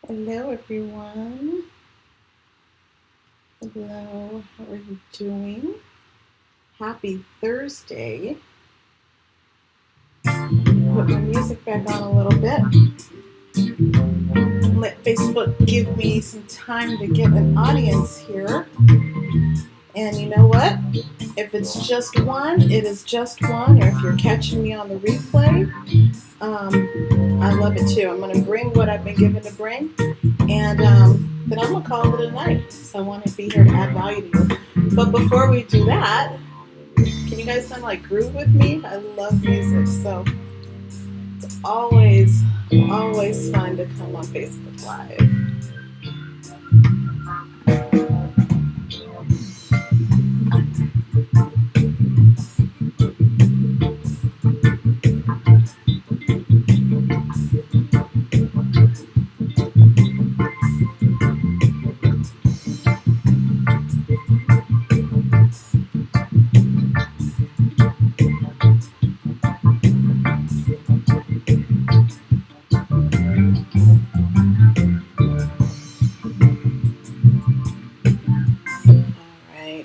Hello, everyone. Hello, how are you doing? Happy Thursday. Put my music back on a little bit. Let Facebook give me some time to get an audience here. And you know what? If it's just one, it is just one. Or if you're catching me on the replay, I love it too. I'm going to bring what I've been given to bring. And then I'm going to call it a night. So I want to be here to add value to you. But before we do that, can you guys kind of like groove with me? I love music, so it's always fun to come on Facebook Live.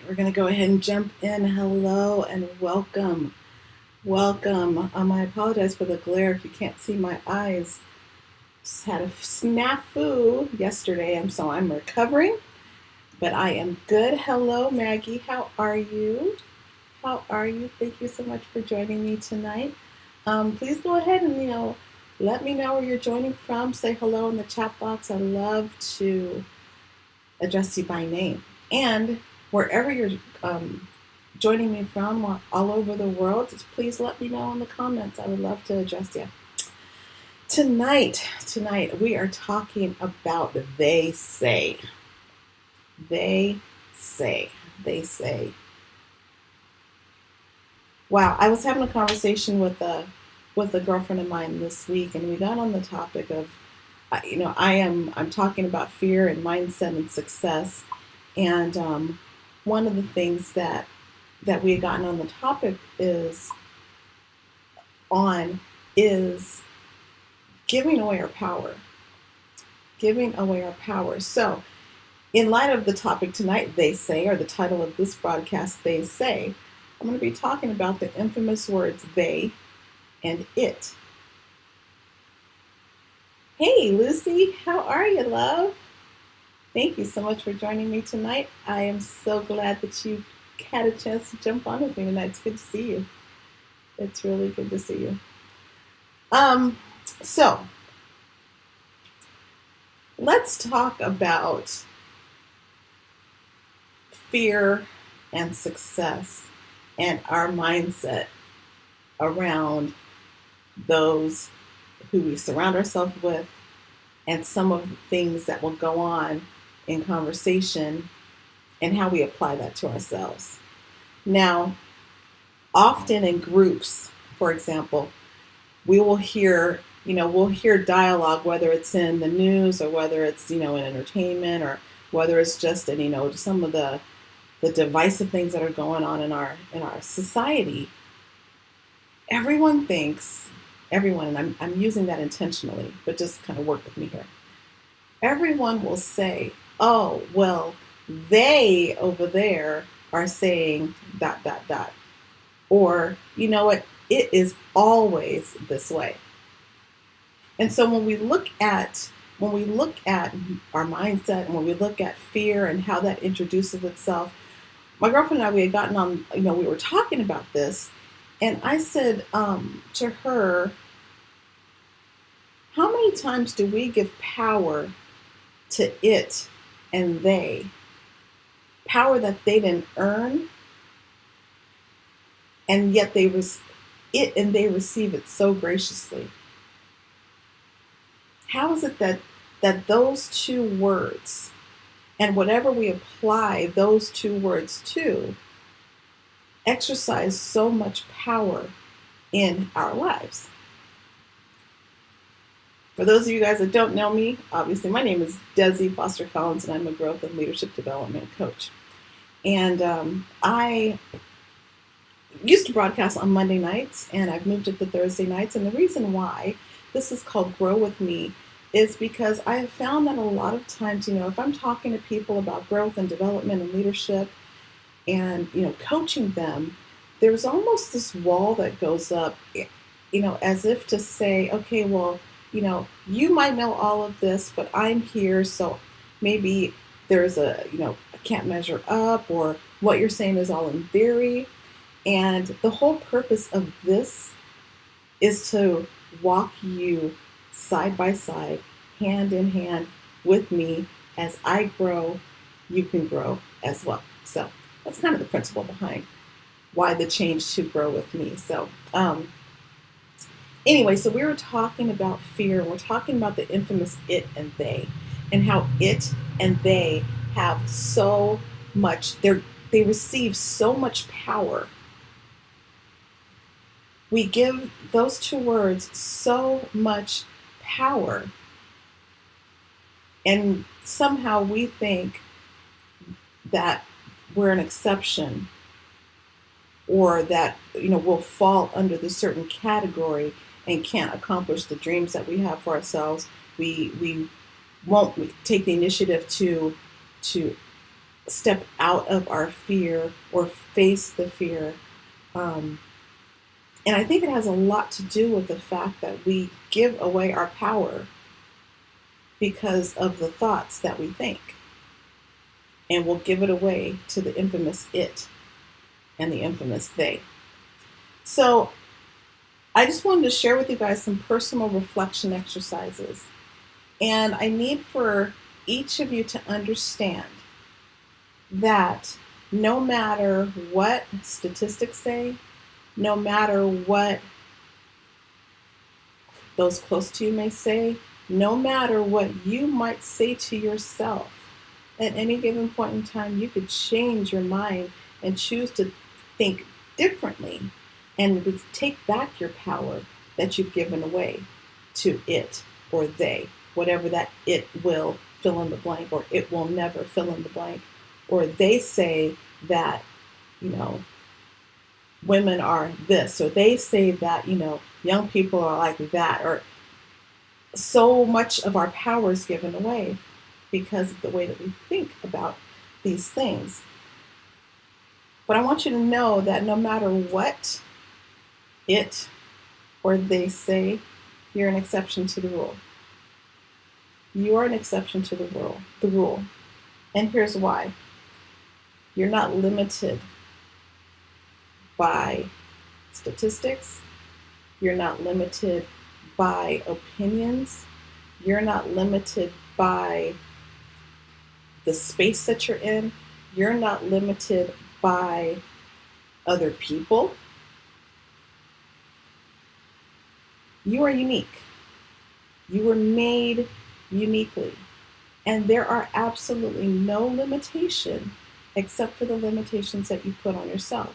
We're going to go ahead and jump in. Hello and welcome. Welcome. I apologize for the glare if you can't see my eyes. Just had a snafu yesterday, so I'm recovering, but I am good. Hello, Maggie. How are you? How are you? Thank you so much for joining me tonight. Please go ahead and, let me know where you're joining from. Say hello in the chat box. I love to address you by name. And wherever you're joining me from all over the world, just please let me know in the comments. I would love to address you. Tonight, we are talking about they say. They say. They say. Wow, I was having a conversation with a girlfriend of mine this week, and we got on the topic of, I'm talking about fear and mindset and success, and one of the things that we had gotten on the topic is giving away our power. Giving away our power. So, in light of the topic tonight, they say, or the title of this broadcast, they say, I'm going to be talking about the infamous words they and it. Hey, Lucy, how are you, love? Thank you so much for joining me tonight. I am so glad that you had a chance to jump on with me tonight. It's good to see you. It's really good to see you. So let's talk about fear and success and our mindset around those who we surround ourselves with and some of the things that will go on in conversation and how we apply that to ourselves. Now, often in groups, for example, we will hear, dialogue, whether it's in the news or whether it's, in entertainment or whether it's just in, some of the divisive things that are going on in our society. Everyone, and I'm using that intentionally, but just kind of work with me here. Everyone will say, oh, well, they over there are saying ... Or, you know what, it is always this way. And so when we look at our mindset and when we look at fear and how that introduces itself, my girlfriend and I, we had gotten on, we were talking about this, and I said to her, how many times do we give power to it and they? Power that they didn't earn, and yet they receive it so graciously. How is it that those two words, and whatever we apply those two words to, exercise so much power in our lives? For those of you guys that don't know me, obviously my name is Dezi Foster Collins, and I'm a growth and leadership development coach. And I used to broadcast on Monday nights, and I've moved it to Thursday nights. And the reason why, this is called Grow With Me, is because I have found that a lot of times, if I'm talking to people about growth and development and leadership and, coaching them, there's almost this wall that goes up, as if to say, okay, well, you might know all of this, but I'm here, so maybe there's I can't measure up, or what you're saying is all in theory. And the whole purpose of this is to walk you side by side, hand in hand with me. As I grow, you can grow as well. So that's kind of the principle behind why the change to grow with me. So anyway, so we were talking about fear. We're talking about the infamous it and they, and how it and they have so much, they receive so much power. We give those two words so much power, and somehow we think that we're an exception, or that we'll fall under this certain category and can't accomplish the dreams that we have for ourselves. We won't take the initiative to step out of our fear or face the fear. And I think it has a lot to do with the fact that we give away our power because of the thoughts that we think. And we'll give it away to the infamous it and the infamous they. So I just wanted to share with you guys some personal reflection exercises. And I need for each of you to understand that no matter what statistics say, no matter what those close to you may say, no matter what you might say to yourself, at any given point in time, you could change your mind and choose to think differently and take back your power that you've given away to it or they, whatever that it will fill in the blank, or it will never fill in the blank, or they say that, women are this, or they say that, young people are like that, or so much of our power is given away because of the way that we think about these things. But I want you to know that no matter what it or they say, you're an exception to the rule. You are an exception to the rule. And here's why. You're not limited by statistics. You're not limited by opinions. You're not limited by the space that you're in. You're not limited by other people. You are unique. You were made uniquely. And there are absolutely no limitation except for the limitations that you put on yourself.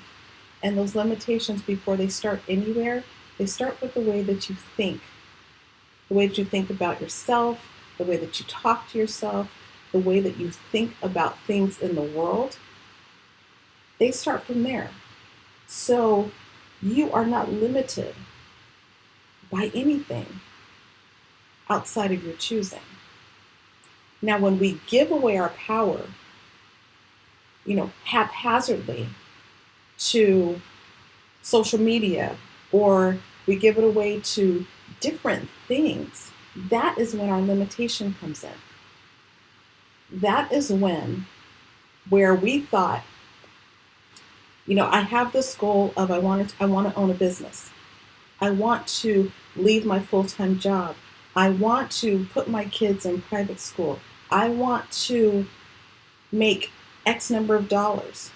And those limitations, before they start anywhere, they start with the way that you think. The way that you think about yourself, the way that you talk to yourself, the way that you think about things in the world. They start from there. So you are not limited by anything outside of your choosing. Now, when we give away our power, haphazardly to social media, or we give it away to different things, that is when our limitation comes in. That is where we thought, I have this goal of I want to own a business. I want to leave my full-time job. I want to put my kids in private school. I want to make X number of dollars.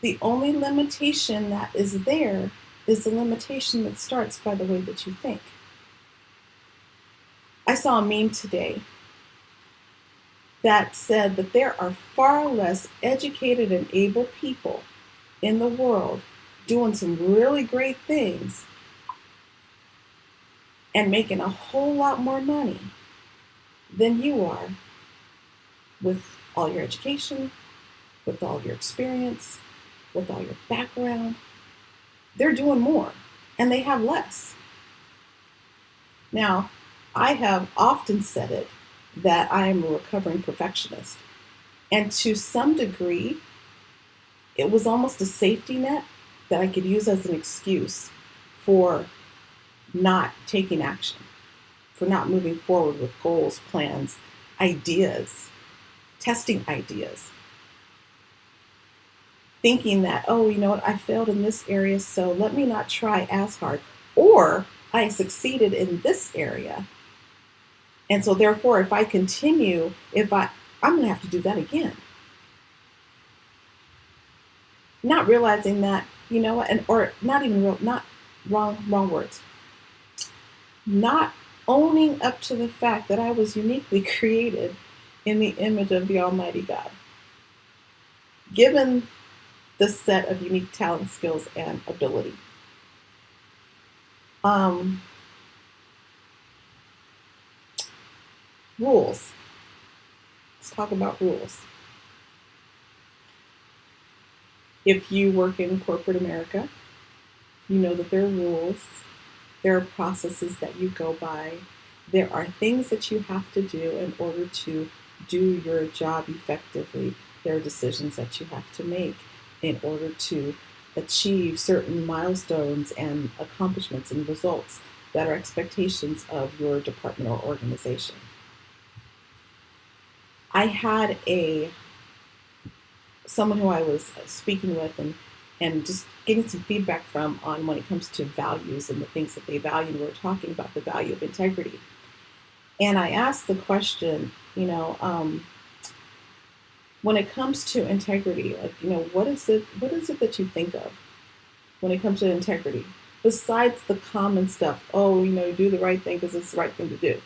The only limitation that is there is the limitation that starts by the way that you think. I saw a meme today that said that there are far less educated and able people in the world doing some really great things and making a whole lot more money than you are, with all your education, with all your experience, with all your background. They're doing more and they have less. Now, I have often said it that I am a recovering perfectionist. And to some degree, it was almost a safety net that I could use as an excuse for not taking action, for not moving forward with goals, plans, ideas, testing ideas, thinking that, oh, you know what, I failed in this area, so let me not try as hard. Or I succeeded in this area. And so therefore, if I continue, I'm going to have to do that again. Not realizing that, you know, and or not even real, not wrong words. Not owning up to the fact that I was uniquely created in the image of the Almighty God, given the set of unique talent, skills, and ability. Rules. Let's talk about rules. If you work in corporate America, you know that there are rules, there are processes that you go by, there are things that you have to do in order to do your job effectively. There are decisions that you have to make in order to achieve certain milestones and accomplishments and results that are expectations of your department or organization. I had someone who I was speaking with and just getting some feedback from on when it comes to values and the things that they value. And we were talking about the value of integrity. And I asked the question, when it comes to integrity, like, what is it that you think of when it comes to integrity? Besides the common stuff, do the right thing because it's the right thing to do.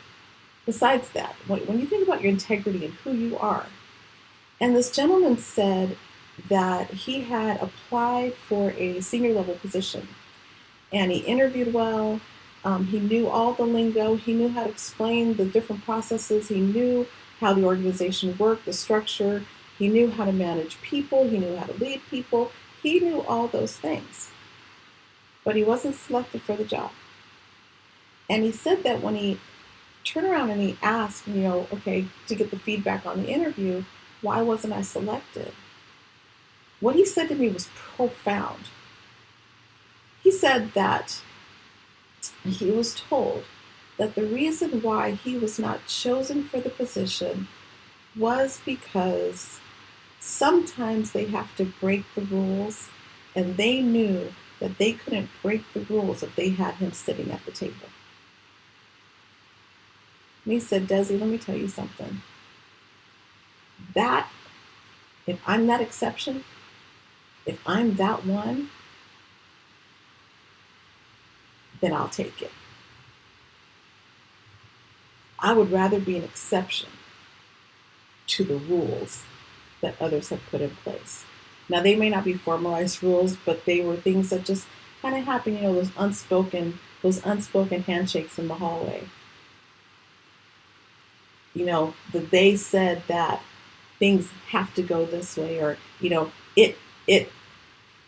Besides that, when you think about your integrity and who you are, and this gentleman said that he had applied for a senior level position and he interviewed well. He knew all the lingo. He knew how to explain the different processes. He knew how the organization worked, the structure. He knew how to manage people. He knew how to lead people. He knew all those things. But he wasn't selected for the job. And he said that when he turned around and he asked, to get the feedback on the interview, why wasn't I selected? What he said to me was profound. He said that he was told that the reason why he was not chosen for the position was because sometimes they have to break the rules, and they knew that they couldn't break the rules if they had him sitting at the table. And he said, Dezi, let me tell you something. That, if I'm that exception, if I'm that one, then I'll take it. I would rather be an exception to the rules that others have put in place. Now, they may not be formalized rules, but they were things that just kind of happen, those unspoken handshakes in the hallway. That they said that things have to go this way, or,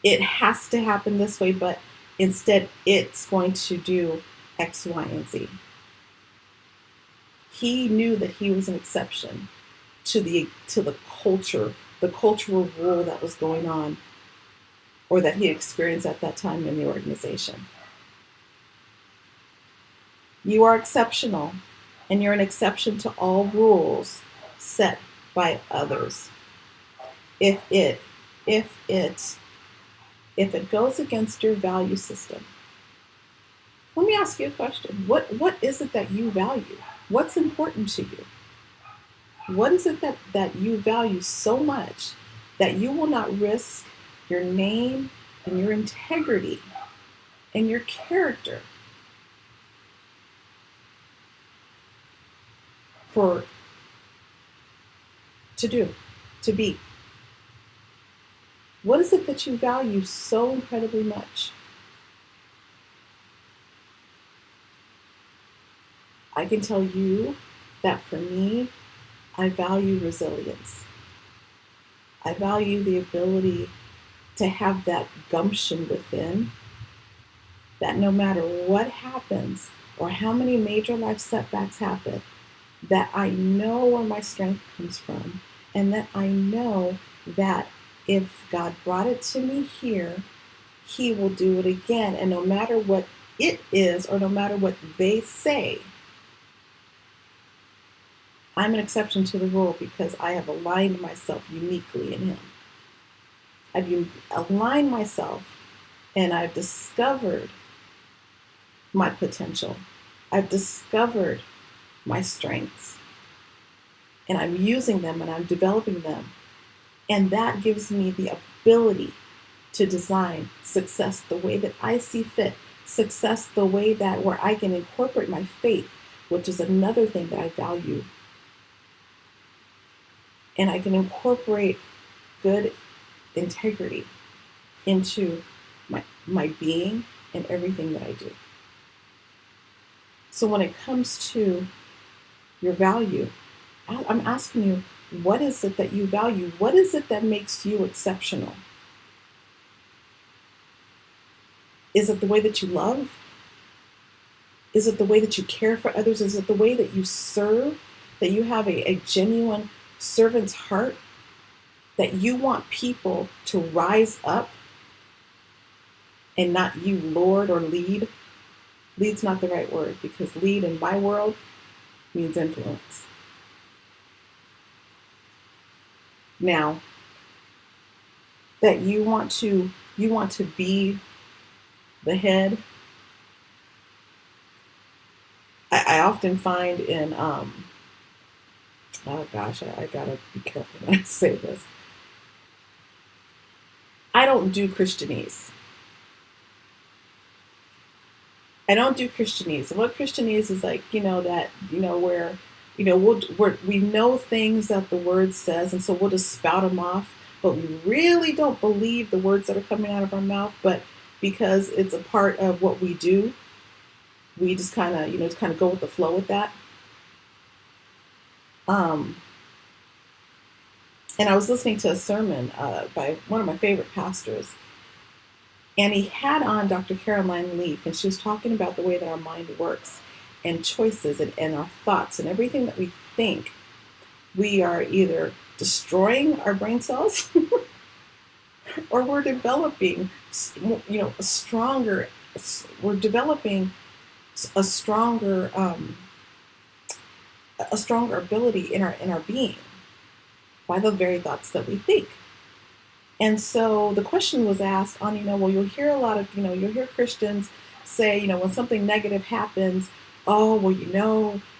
it has to happen this way, but instead it's going to do X, Y, and Z. He knew that he was an exception to the culture, the cultural rule that was going on, or that he experienced at that time in the organization. You are exceptional, and you're an exception to all rules set by others. If it goes against your value system, let me ask you a question. What is it that you value? What's important to you? What is it that you value so much that you will not risk your name and your integrity and your character to be? What is it that you value so incredibly much? I can tell you that for me, I value resilience. I value the ability to have that gumption within, that no matter what happens, or how many major life setbacks happen, that I know where my strength comes from, and that I know that if God brought it to me here, He will do it again. And no matter what it is, or no matter what they say, I'm an exception to the rule because I have aligned myself uniquely in Him. I've aligned myself and I've discovered my potential. I've discovered my strengths and I'm using them and I'm developing them. And that gives me the ability to design success the way that I see fit, success the way that where I can incorporate my faith, which is another thing that I value. And I can incorporate good integrity into my being and everything that I do. So when it comes to your value, I'm asking you, what is it that you value? What is it that makes you exceptional? Is it the way that you love? Is it the way that you care for others? Is it the way that you serve? That you have a genuine servant's heart? That you want people to rise up and not you lord or lead? Lead's not the right word, because lead in my world means influence. Now, that you want to be the head. I often find in oh gosh, I gotta be careful when I say this. I don't do Christianese. I don't do Christianese. And what Christianese is like, that, where, we know things that the word says, and so we'll just spout them off, but we really don't believe the words that are coming out of our mouth, but because it's a part of what we do, we just kind of, go with the flow with that. And I was listening to a sermon by one of my favorite pastors, and he had on Dr. Caroline Leaf, and she was talking about the way that our mind works and choices and our thoughts and everything that we think. We are either destroying our brain cells or we're developing, a stronger, we're developing a stronger ability in our being by the very thoughts that we think. And so the question was asked on, you'll hear a lot of, you'll hear Christians say, when something negative happens, oh, well,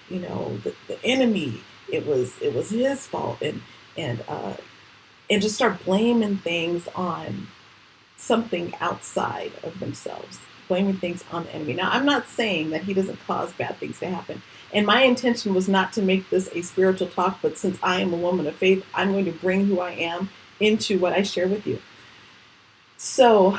the enemy, it was his fault, and just start blaming things on something outside of themselves, blaming things on the enemy. Now, I'm not saying that he doesn't cause bad things to happen. And my intention was not to make this a spiritual talk, but since I am a woman of faith, I'm going to bring who I am into what I share with you. So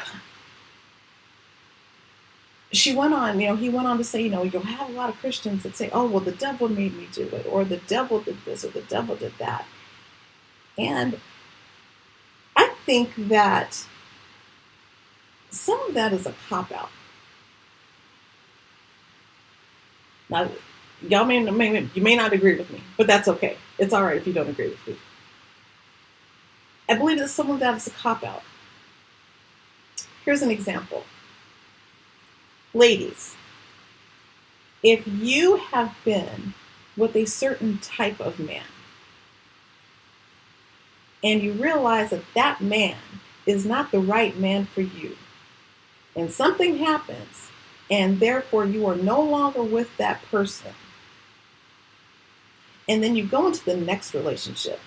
he went on to say, you'll have a lot of Christians that say, oh, well, the devil made me do it, or the devil did this, or the devil did that. And I think that some of that is a cop-out. Now, y'all you may not agree with me, but that's okay. It's all right if you don't agree with me. I believe that some of that is a cop-out. Here's an example. Ladies, if you have been with a certain type of man and you realize that that man is not the right man for you, and something happens, and therefore you are no longer with that person, and then you go into the next relationship,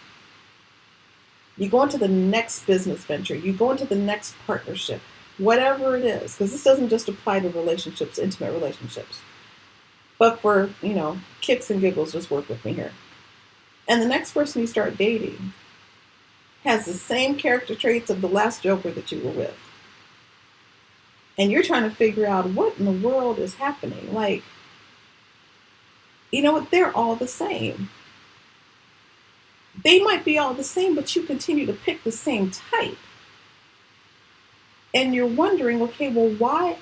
you go into the next business venture, you go into the next partnership, whatever it is, because this doesn't just apply to relationships, intimate relationships. But for, kicks and giggles, just work with me here. And the next person you start dating has the same character traits of the last joker that you were with. And you're trying to figure out what in the world is happening. Like, they're all the same. They might be all the same, but you continue to pick the same type. And you're wondering, okay, well, why,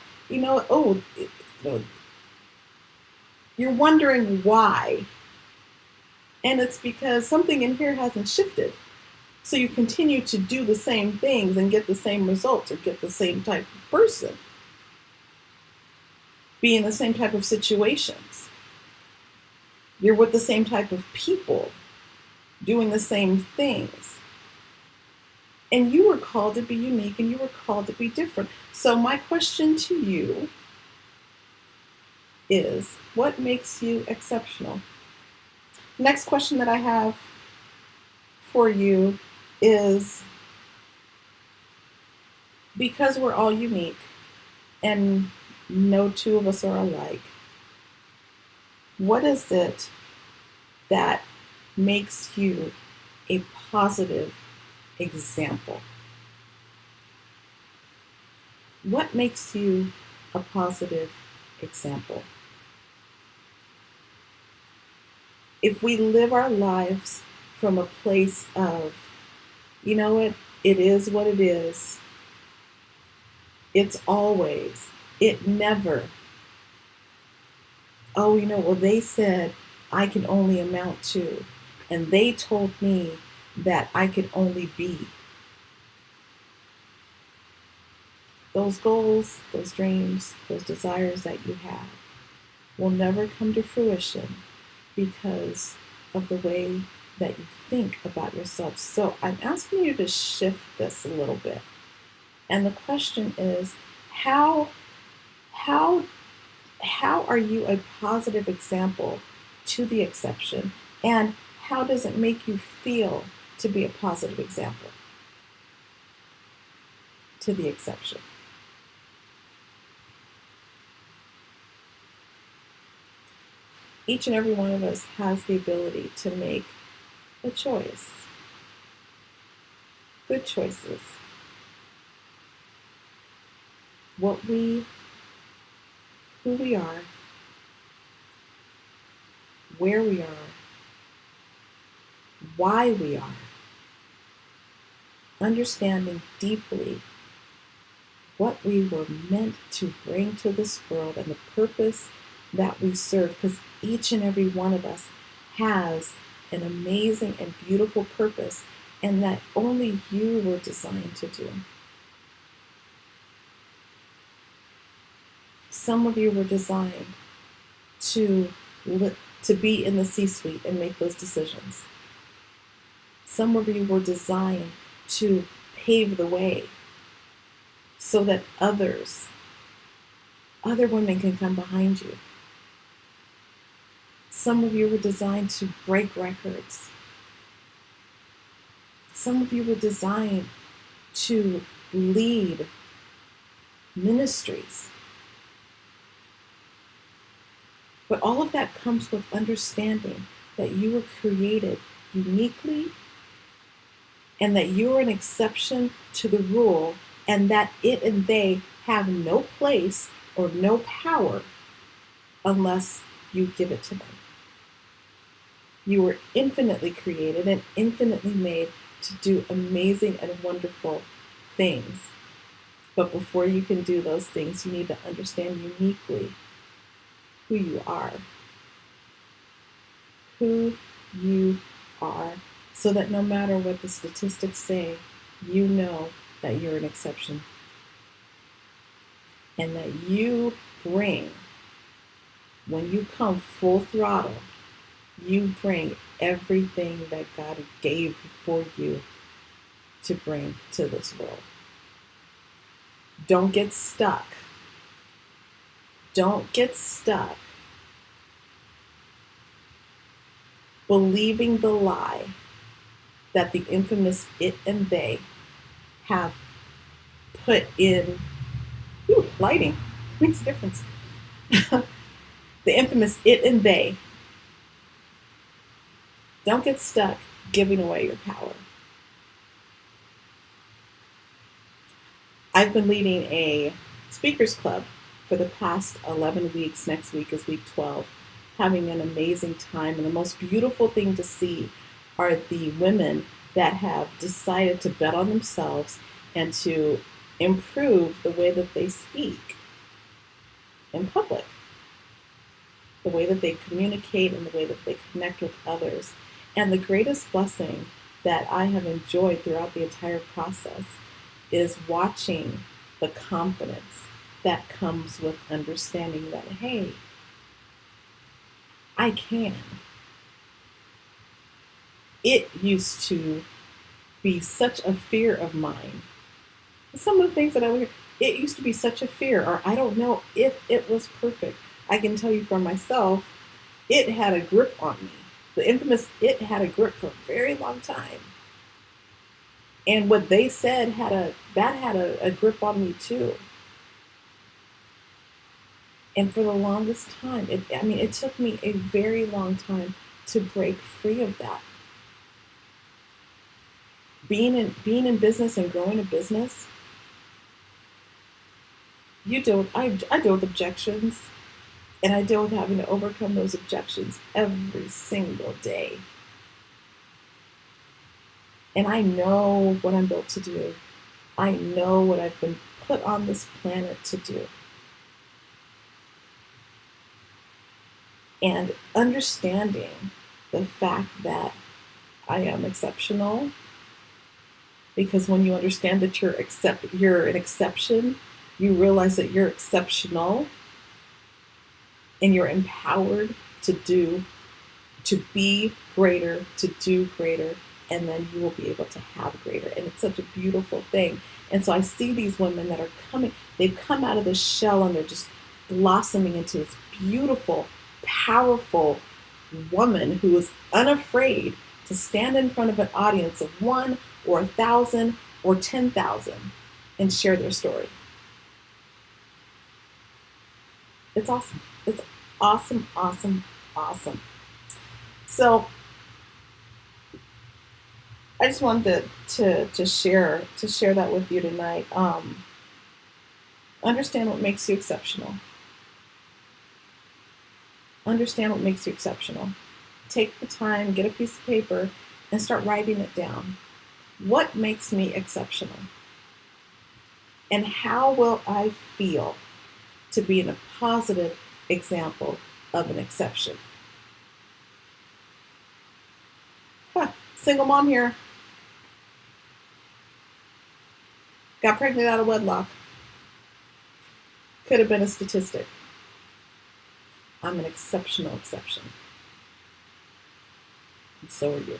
You're wondering why. And it's because something in here hasn't shifted. So you continue to do the same things and get the same results or get the same type of person, be in the same type of situations. You're with the same type of people, doing the same things. And you were called to be unique and you were called to be different. So my question to you is, what makes you exceptional? Next question that I have for you is, because we're all unique and no two of us are alike, what is it that makes you a positive example? What makes you a positive example? If we live our lives from a place of, you know what, it is what it is, it's always, it never, oh, well, they said I can only amount to, and they told me that I could only be. Those goals, those dreams, those desires that you have will never come to fruition because of the way that you think about yourself. So I'm asking you to shift this a little bit. And the question is, how are you a positive example to the exception? And how does it make you feel to be a positive example to the exception? Each and every one of us has the ability to make a choice. Good choices. Who we are, where we are, why we are, understanding deeply what we were meant to bring to this world and the purpose that we serve, because each and every one of us has an amazing and beautiful purpose, and that only you were designed to do. Some of you were designed to be in the C-suite and make those decisions. Some of you were designed to pave the way so that other women can come behind you. Some of you were designed to break records. Some of you were designed to lead ministries. But all of that comes with understanding that you were created uniquely and that you are an exception to the rule, and that it and they have no place or no power unless you give it to them. You were infinitely created and infinitely made to do amazing and wonderful things. But before you can do those things, you need to understand uniquely who you are. Who you are, so that no matter what the statistics say, you know that you're an exception. And that you bring, when you come full throttle, you bring everything that God gave for you to bring to this world. Don't get stuck. Don't get stuck believing the lie that the infamous it and they have put in. Lighting makes a difference. The infamous it and they. Don't get stuck giving away your power. I've been leading a speakers club for the past 11 weeks. Next week is week 12. Having an amazing time. And the most beautiful thing to see are the women that have decided to bet on themselves and to improve the way that they speak in public. the way that they communicate and the way that they connect with others. And the greatest blessing that I have enjoyed throughout the entire process is watching the confidence that comes with understanding that, hey, I can. It used to be such a fear of mine. Some of the things that I would hear, it used to be such a fear, or I don't know if it was perfect. I can tell you for myself, it had a grip on me. The infamous it had a grip for a very long time. And what they said had a grip on me too. And for the longest time, it took me a very long time to break free of that. Being in business and growing a business, I deal with objections, and I deal with having to overcome those objections every single day. And I know what I'm built to do. I know what I've been put on this planet to do. And understanding the fact that I am exceptional, because when you understand that you're an exception, you realize that you're exceptional and you're empowered to be greater, to do greater, and then you will be able to have greater. And it's such a beautiful thing. And so I see these women that are they've come out of this shell and they're just blossoming into this beautiful, powerful woman who is unafraid to stand in front of an audience of 1 or 1,000 or 10,000 and share their story. It's awesome. It's awesome, awesome, awesome. So I just wanted to share that with you tonight. Understand what makes you exceptional. Understand what makes you exceptional. Take the time, get a piece of paper, and start writing it down. What makes me exceptional? And how will I feel to be in a positive example of an exception? Single mom here. Got pregnant out of wedlock. Could have been a statistic. I'm an exceptional exception. And so are you.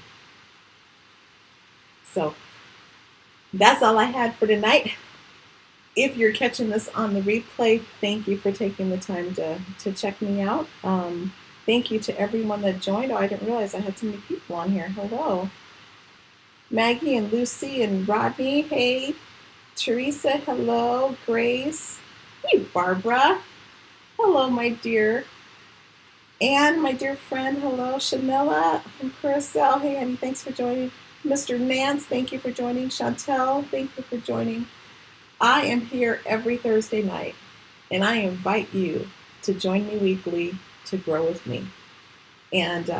So that's all I had for tonight. If you're catching this on the replay, thank you for taking the time to check me out. Thank you to everyone that joined. Oh, I didn't realize I had so many people on here. Hello. Maggie and Lucy and Rodney. Hey. Teresa, hello. Grace. Hey, Barbara. Hello, my dear. Anne, my dear friend. Hello. Shanella from Curacao. Hey, honey, thanks for joining. Mr. Nance, thank you for joining. Chantel, thank you for joining. I am here every Thursday night, and I invite you to join me weekly to grow with me. And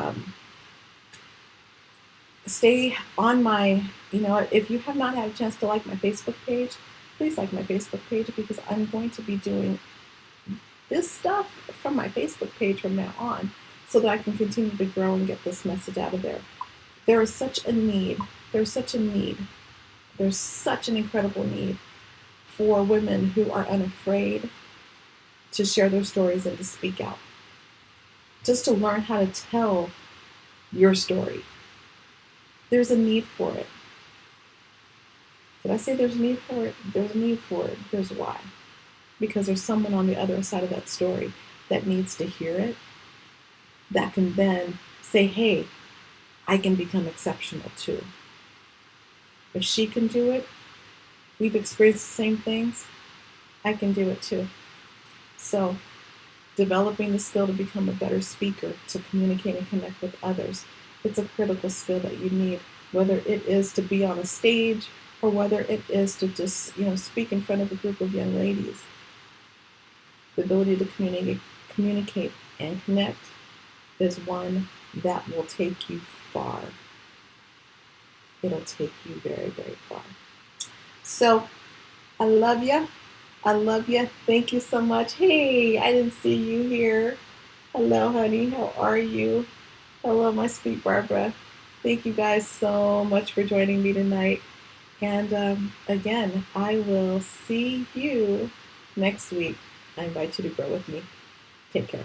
stay on my, if you have not had a chance to like my Facebook page, please like my Facebook page, because I'm going to be doing this stuff from my Facebook page from now on so that I can continue to grow and get this message out of there. There is such a need. There's such a need. There's such an incredible need for women who are unafraid to share their stories and to speak out. Just to learn how to tell your story. There's a need for it. Did I say there's a need for it? There's a need for it. Here's why. Because there's someone on the other side of that story that needs to hear it, that can then say, hey, I can become exceptional too. If she can do it, we've experienced the same things, I can do it too. So, developing the skill to become a better speaker, to communicate and connect with others, it's a critical skill that you need, whether it is to be on a stage or whether it is to just, speak in front of a group of young ladies. The ability to communicate and connect is one that will take you far. It'll take you very, very far. So, I love you. I love you. Thank you so much. Hey, I didn't see you here. Hello, honey. How are you? Hello, my sweet Barbara. Thank you guys so much for joining me tonight. And again, I will see you next week. I invite you to grow with me. Take care.